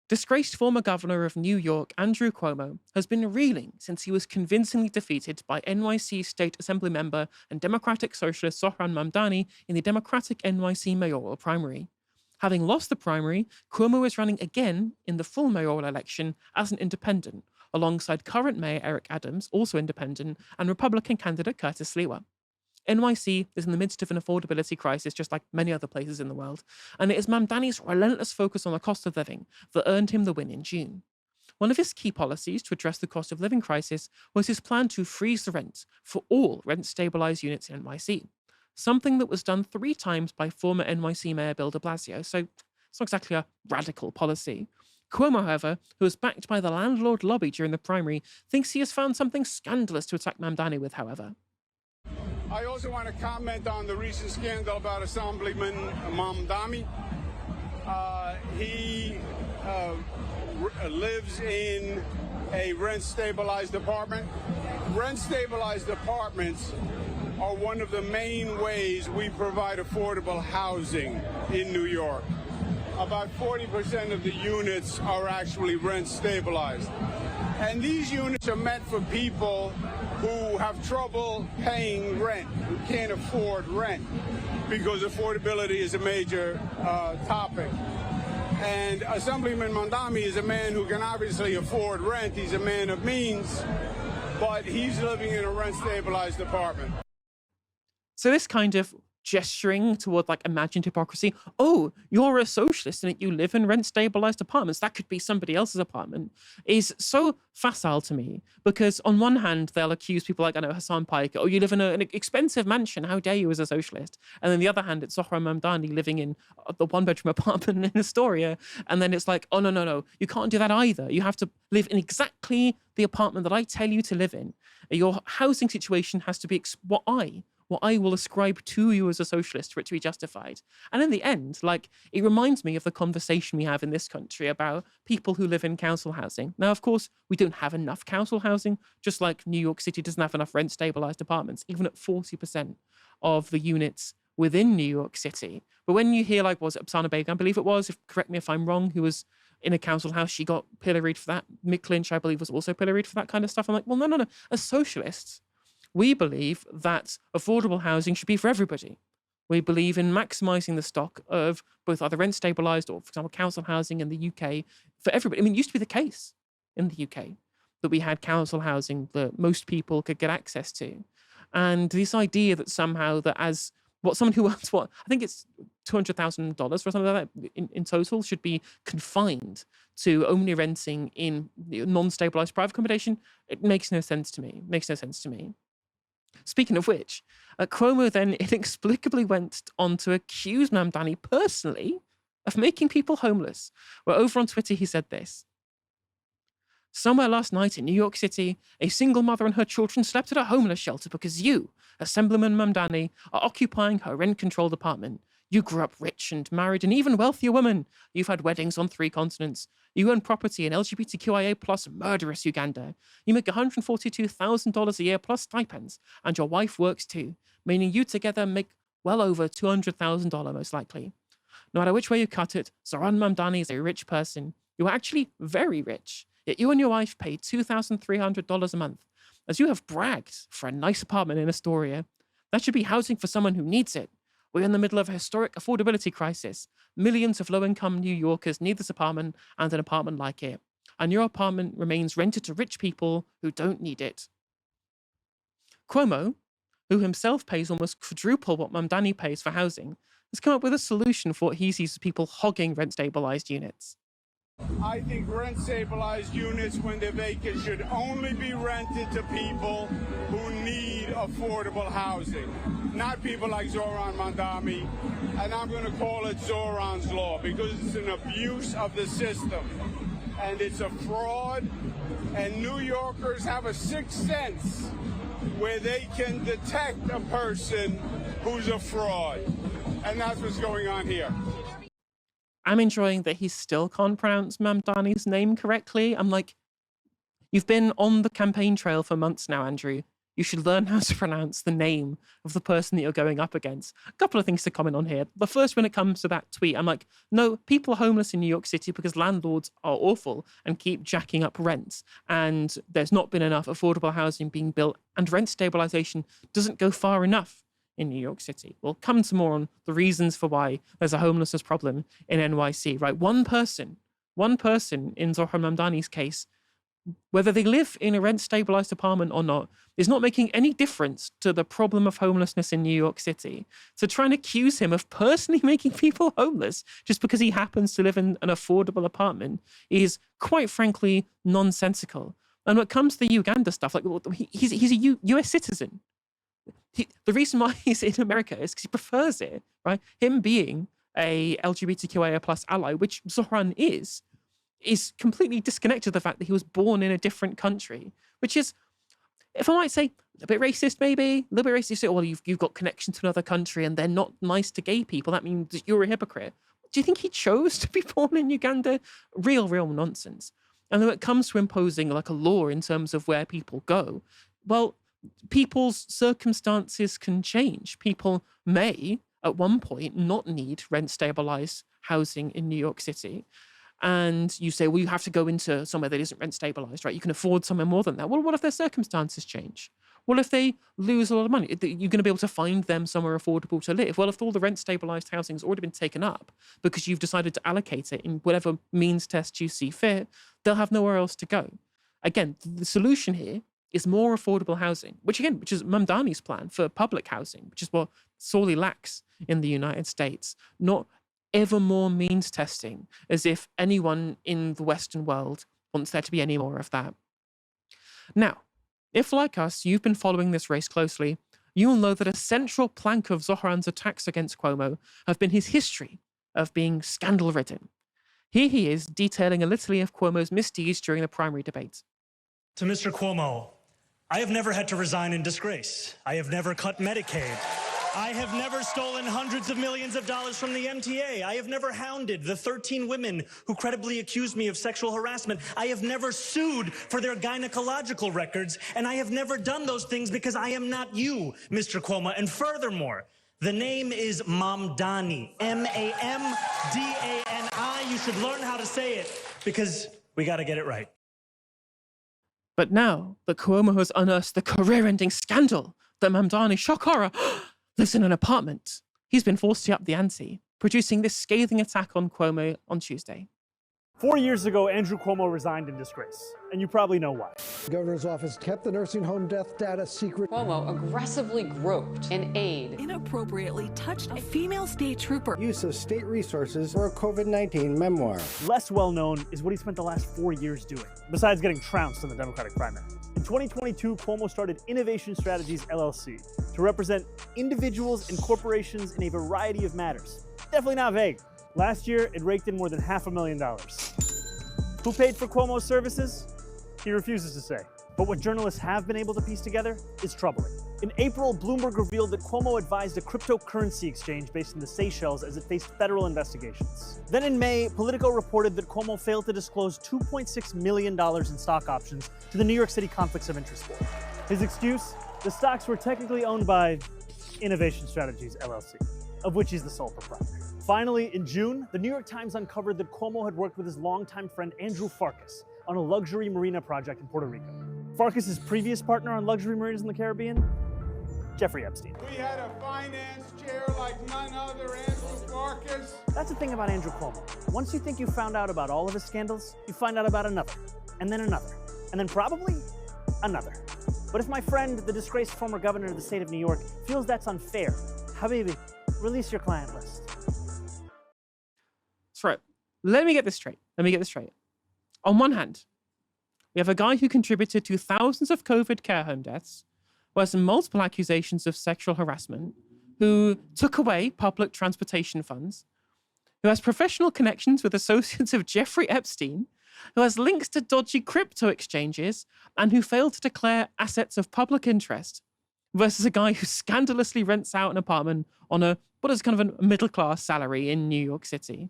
Disgraced former governor of New York, Andrew Cuomo, has been reeling since he was convincingly defeated by NYC State Assembly member and Democratic Socialist Zohran Mamdani in the Democratic NYC mayoral primary. Having lost the primary, Cuomo is running again in the full mayoral election as an independent, alongside current Mayor Eric Adams, also independent, and Republican candidate Curtis Sliwa. NYC is in the midst of an affordability crisis, just like many other places in the world, and it is Mamdani's relentless focus on the cost of living that earned him the win in June. One of his key policies to address the cost of living crisis was his plan to freeze the rent for all rent-stabilized units in NYC, something that was done 3 times by former NYC Mayor Bill de Blasio, so it's not exactly a radical policy. Cuomo, however, who was backed by the landlord lobby during the primary, thinks he has found something scandalous to attack Mamdani with, however. I also want to comment on the recent scandal about Assemblyman Mamdani. He lives in a rent-stabilized apartment. Rent-stabilized apartments are one of the main ways we provide affordable housing in New York. About 40% of the units are actually rent-stabilized. And these units are meant for people who have trouble paying rent, who can't afford rent, because affordability is a major topic. And Assemblyman Mamdani is a man who can obviously afford rent. He's a man of means, but he's living in a rent-stabilized apartment. So this kind of gesturing toward like imagined hypocrisy. Oh, you're a socialist and you live in rent-stabilized apartments. That could be somebody else's apartment. Is so facile to me because on one hand they'll accuse people like Hassan Pike. Oh, you live in an expensive mansion. How dare you as a socialist? And then the other hand, it's Zohran Mamdani living in the 1-bedroom apartment in Astoria. And then it's like, oh no, you can't do that either. You have to live in exactly the apartment that I tell you to live in. Your housing situation has to be what I will ascribe to you as a socialist for it to be justified. And in the end, like, it reminds me of the conversation we have in this country about people who live in council housing. Now, of course, we don't have enough council housing, just like New York City doesn't have enough rent-stabilized apartments, even at 40% of the units within New York City. But when you hear, like, was it Oksana Begum, I believe it was, correct me if I'm wrong, who was in a council house, she got pilloried for that. Mick Lynch, I believe, was also pilloried for that kind of stuff. I'm like, well, no. As socialists, we believe that affordable housing should be for everybody. We believe in maximizing the stock of both either rent-stabilized or, for example, council housing in the UK for everybody. I mean, it used to be the case in the UK that we had council housing that most people could get access to. And this idea that somehow that as someone who earns I think it's $200,000 or something like that in total should be confined to only renting in non-stabilized private accommodation, it makes no sense to me. Speaking of which, Cuomo then inexplicably went on to accuse Mamdani personally of making people homeless. Well, over on Twitter, he said this. Somewhere last night in New York City, a single mother and her children slept at a homeless shelter because you, Assemblyman Mamdani, are occupying her rent-controlled apartment. You grew up rich and married an even wealthier woman. You've had weddings on 3 continents. You own property in LGBTQIA plus murderous Uganda. You make $142,000 a year plus stipends, and your wife works too, meaning you together make well over $200,000 most likely. No matter which way you cut it, Zohran Mamdani is a rich person. You are actually very rich, yet you and your wife pay $2,300 a month, as you have bragged for a nice apartment in Astoria. That should be housing for someone who needs it. We're in the middle of a historic affordability crisis. Millions of low-income New Yorkers need this apartment and an apartment like it. And your apartment remains rented to rich people who don't need it. Cuomo, who himself pays almost quadruple what Mamdani pays for housing, has come up with a solution for what he sees as people hogging rent-stabilized units. I think rent-stabilized units, when they're vacant, should only be rented to people who need affordable housing, not people like Zohran Mamdani. And I'm going to call it Zohran's Law because it's an abuse of the system and it's a fraud. And New Yorkers have a sixth sense where they can detect a person who's a fraud. And that's what's going on here. I'm enjoying that he still can't pronounce Mamdani's name correctly. I'm like, you've been on the campaign trail for months now, Andrew. you should learn how to pronounce the name of the person that you're going up against. A couple of things to comment on here. The first, when it comes to that tweet, I'm like, no, people are homeless in New York City because landlords are awful and keep jacking up rents. And there's not been enough affordable housing being built, and rent stabilization doesn't go far enough in New York City. We'll come to more on the reasons for why there's a homelessness problem in NYC, right? One person in Zohran Mamdani's case, whether they live in a rent-stabilized apartment or not, is not making any difference to the problem of homelessness in New York City. So trying to accuse him of personally making people homeless just because he happens to live in an affordable apartment is, quite frankly, nonsensical. And when it comes to the Uganda stuff, like, he's a US citizen. The reason why he's in America is because he prefers it, right? Him being a LGBTQIA plus ally, which Zohran is completely disconnected to the fact that he was born in a different country, which is, if I might say, a bit racist, maybe, a little bit racist. You say, well, you've got connection to another country and they're not nice to gay people. That means that you're a hypocrite. Do you think he chose to be born in Uganda? Real nonsense. And when it comes to imposing like a law in terms of where people go, well, people's circumstances can change. People may, at one point, not need rent-stabilized housing in New York City. And you say, well, you have to go into somewhere that isn't rent-stabilized, right? You can afford somewhere more than that. Well, what if their circumstances change? Well, if they lose a lot of money, you're going to be able to find them somewhere affordable to live. Well, if all the rent-stabilized housing has already been taken up because you've decided to allocate it in whatever means test you see fit, they'll have nowhere else to go. Again, the solution here is more affordable housing, which is Mamdani's plan for public housing, which is what sorely lacks in the United States. Not ever more means testing, as if anyone in the Western world wants there to be any more of that. Now, if like us, you've been following this race closely, you'll know that a central plank of Zohran's attacks against Cuomo have been his history of being scandal-ridden. Here he is detailing a litany of Cuomo's misdeeds during the primary debate. To Mr. Cuomo, I have never had to resign in disgrace. I have never cut Medicaid. I have never stolen hundreds of millions of dollars from the MTA. I have never hounded the 13 women who credibly accused me of sexual harassment. I have never sued for their gynecological records, and I have never done those things because I am not you, Mr. Cuomo. And furthermore, the name is Mamdani, M-A-M-D-A-N-I. You should learn how to say it because we got to get it right. But now that Cuomo has unearthed the career-ending scandal that Mamdani, shock horror, lives in an apartment, he's been forced to up the ante, producing this scathing attack on Cuomo on Tuesday. 4 years ago, Andrew Cuomo resigned in disgrace, and you probably know why. The governor's office kept the nursing home death data secret. Cuomo aggressively groped an aide. Inappropriately touched a female state trooper. Use of state resources for a COVID-19 memoir. Less well known is what he spent the last 4 years doing, besides getting trounced in the Democratic primary. In 2022, Cuomo started Innovation Strategies LLC to represent individuals and corporations in a variety of matters. Definitely not vague. Last year, it raked in more than $500,000. Who paid for Cuomo's services? He refuses to say. But what journalists have been able to piece together is troubling. In April, Bloomberg revealed that Cuomo advised a cryptocurrency exchange based in the Seychelles as it faced federal investigations. Then in May, Politico reported that Cuomo failed to disclose $2.6 million in stock options to the New York City Conflicts of Interest Board. His excuse? The stocks were technically owned by Innovation Strategies LLC, of which he's the sole proprietor. Finally, in June, the New York Times uncovered that Cuomo had worked with his longtime friend Andrew Farkas on a luxury marina project in Puerto Rico. Farkas' previous partner on luxury marinas in the Caribbean? Jeffrey Epstein. We had a finance chair like none other, Andrew Farkas. That's the thing about Andrew Cuomo. Once you think you found out about all of his scandals, you find out about another, and then another, and then probably another. But if my friend, the disgraced former governor of the state of New York, feels that's unfair, Habibi, release your client list. That's right. Let me get this straight. On one hand, we have a guy who contributed to thousands of COVID care home deaths, who has multiple accusations of sexual harassment, who took away public transportation funds, who has professional connections with associates of Jeffrey Epstein, who has links to dodgy crypto exchanges, and who failed to declare assets of public interest, versus a guy who scandalously rents out an apartment on what is kind of a middle-class salary in New York City.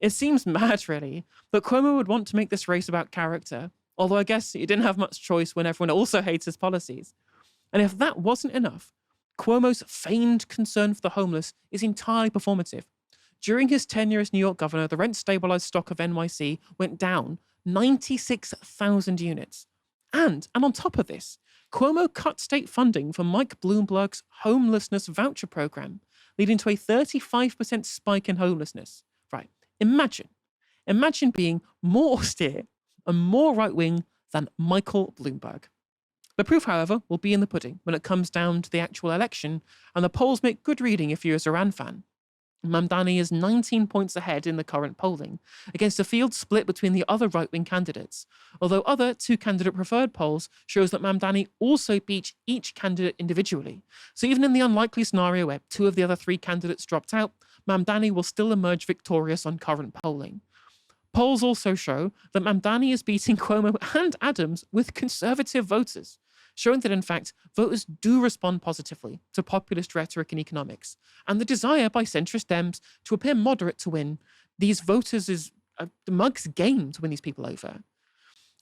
It seems mad, really, that Cuomo would want to make this race about character, although I guess he didn't have much choice when everyone also hates his policies. And if that wasn't enough, Cuomo's feigned concern for the homeless is entirely performative. During his tenure as New York governor, the rent stabilized stock of NYC went down 96,000 units. And on top of this, Cuomo cut state funding for Mike Bloomberg's homelessness voucher program, leading to a 35% spike in homelessness. Right. Imagine being more austere and more right wing than Michael Bloomberg. The proof, however, will be in the pudding when it comes down to the actual election, and the polls make good reading if you're a Zohran fan. Mamdani is 19 points ahead in the current polling, against a field split between the other right-wing candidates, although other two-candidate preferred polls shows that Mamdani also beat each candidate individually. So even in the unlikely scenario where two of the other three candidates dropped out, Mamdani will still emerge victorious on current polling. Polls also show that Mamdani is beating Cuomo and Adams with conservative voters, showing that, in fact, voters do respond positively to populist rhetoric and economics, and the desire by centrist Dems to appear moderate to win these voters is the mug's game to win these people over.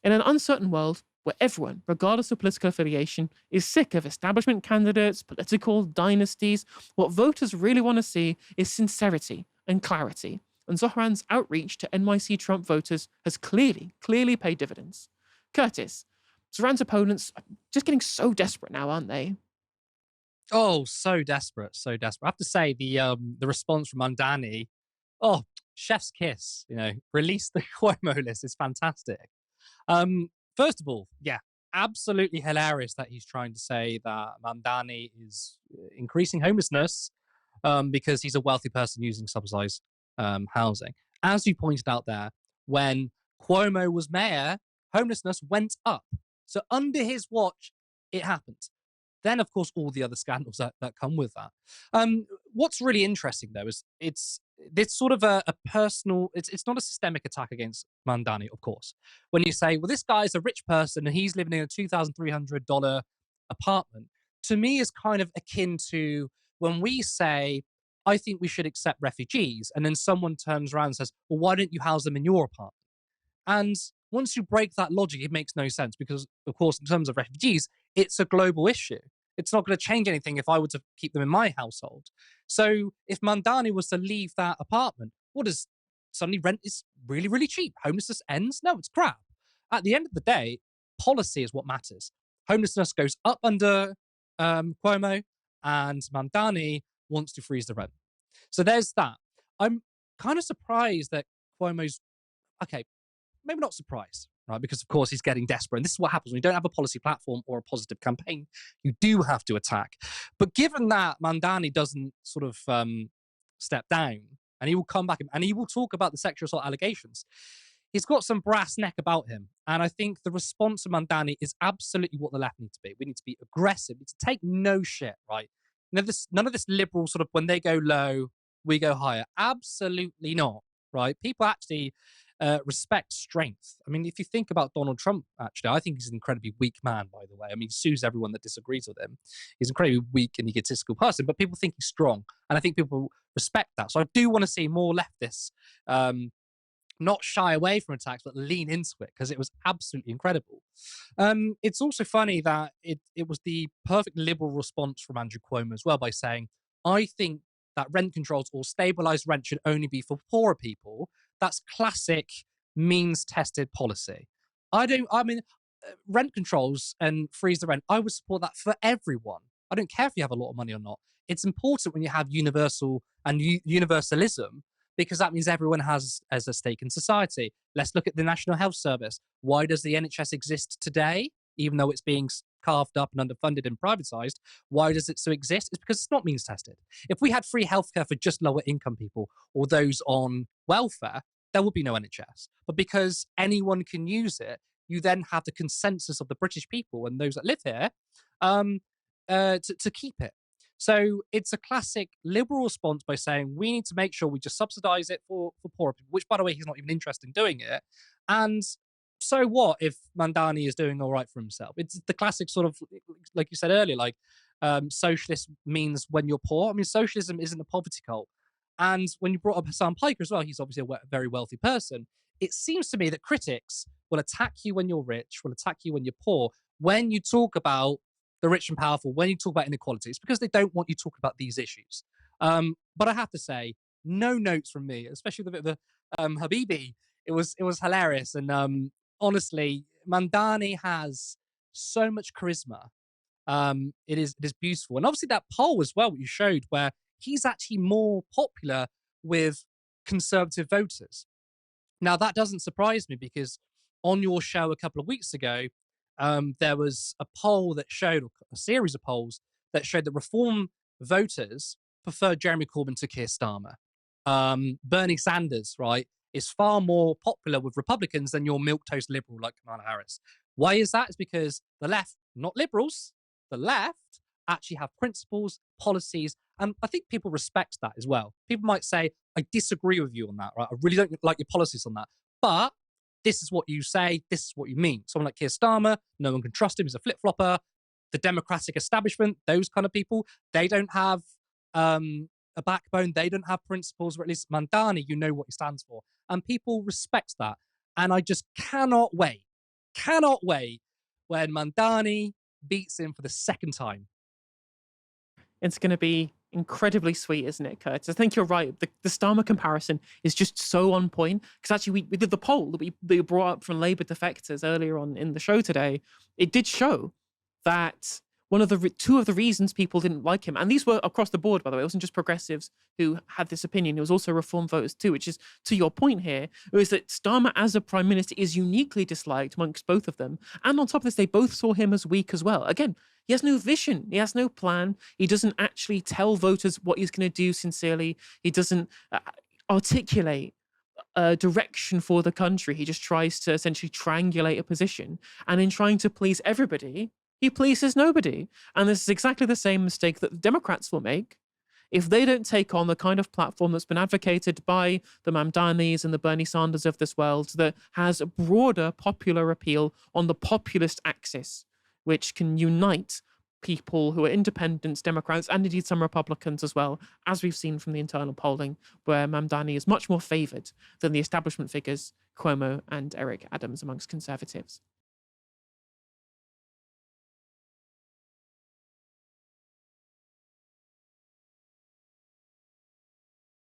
In an uncertain world where everyone, regardless of political affiliation, is sick of establishment candidates, political dynasties, what voters really want to see is sincerity and clarity. And Zohran's outreach to NYC Trump voters has clearly paid dividends. Curtis, Zohran's opponents are just getting so desperate now, aren't they? Oh, so desperate, so desperate. I have to say the response from Mamdani, oh, chef's kiss. Release the Cuomo list is fantastic. First of all, yeah, absolutely hilarious that he's trying to say that Mamdani is increasing homelessness because he's a wealthy person using subsidized housing. As you pointed out there, when Cuomo was mayor, homelessness went up. So under his watch, it happened. Then, of course, all the other scandals that come with that. What's really interesting, though, is it's sort of a personal, it's not a systemic attack against Mamdani, of course. When you say, well, this guy's a rich person and he's living in a $2,300 apartment, to me is kind of akin to when we say, I think we should accept refugees, and then someone turns around and says, well, why don't you house them in your apartment? And once you break that logic, it makes no sense because, of course, in terms of refugees, it's a global issue. It's not going to change anything if I were to keep them in my household. So if Mamdani was to leave that apartment, what is suddenly rent is really, really cheap? Homelessness ends? No, it's crap. At the end of the day, policy is what matters. Homelessness goes up under Cuomo, and Mamdani wants to freeze the rent. So there's that. I'm kind of surprised that Cuomo's, okay, maybe not surprised, right? Because of course he's getting desperate. And this is what happens when you don't have a policy platform or a positive campaign. You do have to attack. But given that Mamdani doesn't sort of step down, and he will come back and he will talk about the sexual assault allegations, he's got some brass neck about him. And I think the response to Mamdani is absolutely what the left need to be. We need to be aggressive. We need to take no shit, right? None of this liberal sort of when they go low, we go higher. Absolutely not, right? People actually respect strength. I mean, if you think about Donald Trump, actually, I think he's an incredibly weak man, by the way. I mean, he sues everyone that disagrees with him. He's an incredibly weak and egotistical person, but people think he's strong. And I think people respect that. So I do want to see more leftists not shy away from attacks, but lean into it because it was absolutely incredible. It's also funny that it was the perfect liberal response from Andrew Cuomo as well by saying, I think that rent controls or stabilized rent should only be for poorer people. That's classic means-tested policy. Rent controls and freeze the rent, I would support that for everyone. I don't care if you have a lot of money or not. It's important when you have universal and universalism because that means everyone has as a stake in society. Let's look at the National Health Service. Why does the NHS exist today, even though it's being carved up and underfunded and privatized? Why does it so exist? It's because it's not means tested. If we had free healthcare for just lower income people or those on welfare, there would be no NHS. But because anyone can use it, you then have the consensus of the British people and those that live here to keep it. So it's a classic liberal response by saying we need to make sure we just subsidize it for poor people, which, by the way, he's not even interested in doing it. And so what if Mamdani is doing all right for himself? It's the classic sort of, like you said earlier, like socialist means when you're poor. I mean, socialism isn't a poverty cult. And when you brought up Hassan Piker as well, he's obviously a very wealthy person. It seems to me that critics will attack you when you're rich, will attack you when you're poor. When you talk about the rich and powerful, when you talk about inequality, it's because they don't want you talking about these issues. But I have to say, no notes from me, especially the bit of the Habibi. It was hilarious, and honestly, Mamdani has so much charisma. It is beautiful, and obviously that poll as well, what you showed, where he's actually more popular with conservative voters. Now, that doesn't surprise me because on your show a couple of weeks ago, there was a poll that showed, or a series of polls that showed that Reform voters prefer Jeremy Corbyn to Keir Starmer. Bernie Sanders, right, is far more popular with Republicans than your milquetoast liberal like Kamala Harris. Why is that? It's because the left, not liberals, the left actually have principles, policies, and I think people respect that as well. People might say, I disagree with you on that, right? I really don't like your policies on that. But this is what you say, this is what you mean. Someone like Keir Starmer, no one can trust him, he's a flip-flopper. The Democratic establishment, those kind of people, they don't have a backbone, they don't have principles, or at least Mamdani, you know what he stands for. And people respect that. And I just cannot wait when Mamdani beats him for the second time. It's going to be incredibly sweet, isn't it, Curtis? I think you're right. The Starmer comparison is just so on point. Because actually, we did the poll that we brought up from Labour defectors earlier on in the show today. It did show that two of the reasons people didn't like him, and these were across the board, by the way, it wasn't just progressives who had this opinion, it was also Reform voters too, which is to your point here, is that Starmer as a prime minister is uniquely disliked amongst both of them. And on top of this, they both saw him as weak as well. Again, he has no vision, he has no plan, he doesn't actually tell voters what he's going to do sincerely, he doesn't articulate a direction for the country. He just tries to essentially triangulate a position, and in trying to please everybody, he pleases nobody. And this is exactly the same mistake that the Democrats will make if they don't take on the kind of platform that's been advocated by the Mamdanis and the Bernie Sanders of this world, that has a broader popular appeal on the populist axis, which can unite people who are independents, Democrats, and indeed some Republicans as well, as we've seen from the internal polling, where Mamdani is much more favoured than the establishment figures, Cuomo and Eric Adams, amongst conservatives.